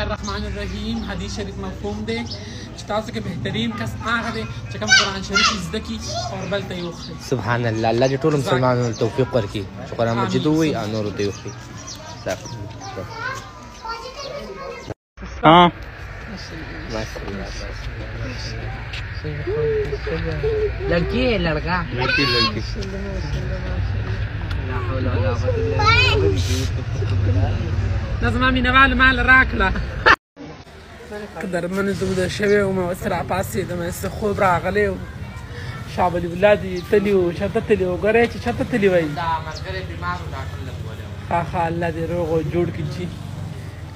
الرحمن الرحیم. حدیث شریف مفهوم دی چې تاسو کې بهترین کس هغه دی چې کوم قرآن شریف زده کړي او بل ته یې وښيي. سبحان الله. الله دې ټولو مسلمانانو توفیق ورکړي چې قرآن مجید ووایي او نورو ته یې وښيي. लड़की है लड़का लड़की زما مینهوالو مال راکړه. قدرمنو زه ویده شوی وم او اوس راپاڅېدم، هسې خوب راغلی و. شاه ولي الله دې تلي و، چېرته تلي و؟ ګورئ چې چېرته تلي وایي. ښه الله دې روغ او جوړ کړي چې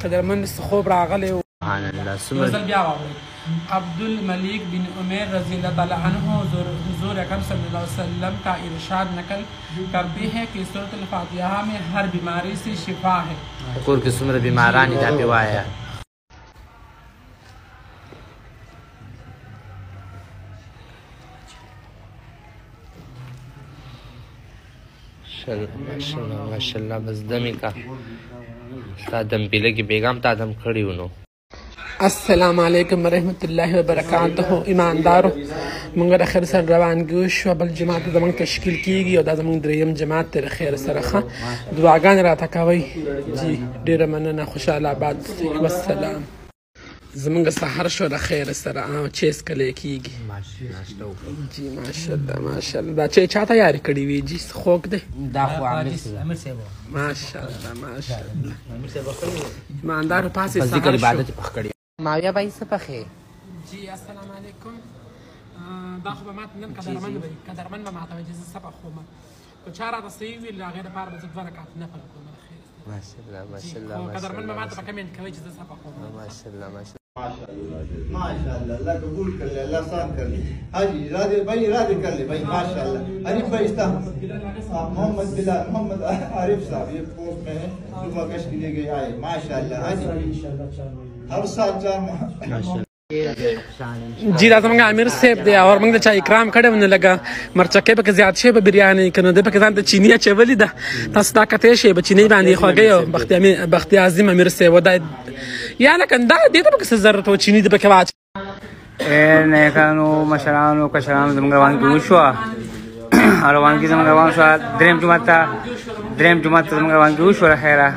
قدرمن هسې خوب راغلی و. سبحان الله. غزل بیا واورئ. عبدالملک بن عمیر رضی اللہ تعالیٰ عنہ حضور اکرم صلی اللہ علیہ وسلم کا ارشاد نقل کرتے ہیں کہ سورۃ الفاتحہ میں ہر بیماری سے شفا ہے. کور کې څومره بیماران دي دا پې وایه. ماشاءالله ماشاءالله. بس دمې کا ستا دم پې لږې بیګم تا دم کړی و نو. السلام علیکم ورحمۃ اللہ وبرکاتہ. ایماندارو موږ د خیر سره روانګي وشوه، بل جماعت زموږ تشکیل کیږي او دا زموږ دریم جماعت دی. د خیر سره ښه دعاګانې راته کوئ جی. ډېره مننه. خوشحاله آباد والسلام. زموږ سحر شو د خیر سره او چې څکلی کیږي جی. ماشاءالله ماشاءالله. دا چې چا تیارې کړې وي جی؟ خوږ دی دا خو امیر صاحب ماشاءالله ماشاءالله. ایماندارو پاسې بس ذکر عبادت پخ کړی. ماویه بھائی څه پخې جی. السلام علیکم. دا خو به ماته نن قدرمن به وي، قدرمن به ماته وایي چې زه څه پخوم. که چا راته صحیح وي د هغې دپاره به زه 2 رکعات نفل کوم د خیر. ماشاءالله ماشاءالله. خو قدرمن به ماته په کمنټ کوي چې زه څه پخوم. ماشاءالله ماشاءالله माशाल्लाह अल्लाह कबूल कर ले, अल्लाह आसान कर ले. हाजी इरादे भाई इरादे कर ले भाई. माशाल्लाह. अरिफ भाई मोहम्मद बिलाल मोहम्मद आरिफ साहब ये पोस्ट में है, जुमा कश्त के लिए गए आए. माशाल्लाह हाजी हर साल 4 जी. دا زموږ امیر صاحب دی او موږ د چا اکرام کړی و نه لږه مرچکۍ پکې زیات شوی په بریانۍ که نو دی پکې ځان ته چیني اچولې ده. تاسو دا کتی شئ په چینۍ باندې خوږی او بختي عظیم امیر صاحب و دا یا لکه دا دې ته پکې څه ضرورت و چیني دې پکې واچ. نیکانو مشرانو کشرانو زموږ روانګي وشوه او روانګي زموږ روان شوه. درېیم جومات ته زموږ روانګي وشوه خیره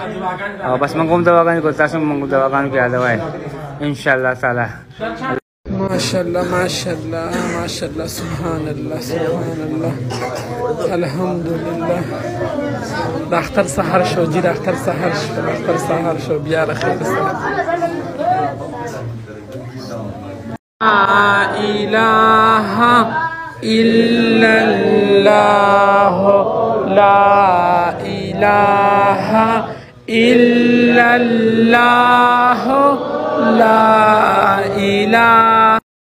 او بس موږ هم دعاګانې کوو. تاسو هم موږ دعاګانو کې یادوئ انشاءالله تعالی. ماشاءالله ماشاءالله ماشاءالله. سبحان الله سبحان الله. الحمدلله. د اختر سحر شو جی. د اختر سحر شو، د اختر سحر شو. بیا د خیر سره. لا اله الا الله لا اله الا الله لا اله